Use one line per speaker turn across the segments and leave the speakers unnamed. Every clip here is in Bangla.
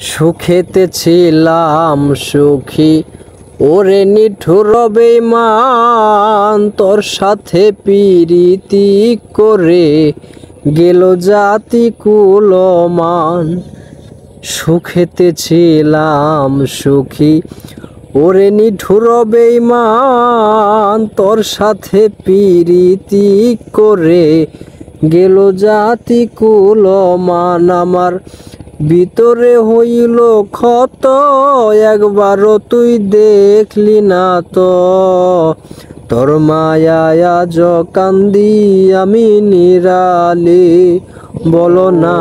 সুখেতে ছিলাম সুখী ওরে নিঠুর বেঈমান, তোর সাথে পিরিতি করে গেল জাতি কুলমান। সুখেতে ছিলাম সুখী ওরে নিঠুর বেঈমান, তোর সাথে পিরিতি করে গেল জাতি কুলমান। আমার ভিতরে হইল ক্ষত একবারও তুই দেখলি না তো, তোর মায়ায় আজ কান্দি আমি নিরালে। বলো না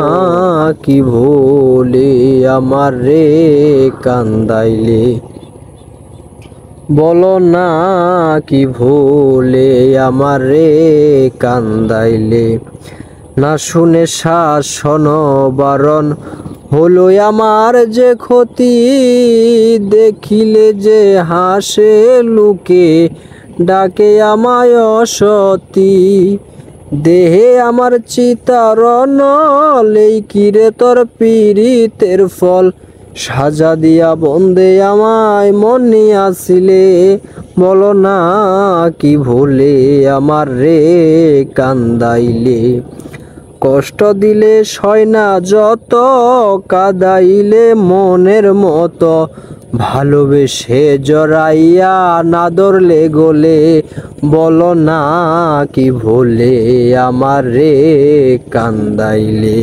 কি ভুলে আমার রে কান্দাইলে, বলো না কি ভুলে আমার রে কান্দাইলে। না শুনে শাসন বারণ হলো আমার যে ক্ষতি, দেখিলে যে হাসে লোকে ডাকে আমায় অসতী। দেহে আমার চিতারণ এই কিরে তোর পীড়িতের ফল, সাজা দিয়া বন্দে আমায় মনে আসিলে। বলো না কি ভুলে আমার রে কান্দাইলে, কষ্ট দিলে সয় না যত কাদাইলে মনের মতো, ভালোবেসে জড়াইয়া না ধরলে গলে। বলো না কি ভুলে আমার রে কান্দাইলে।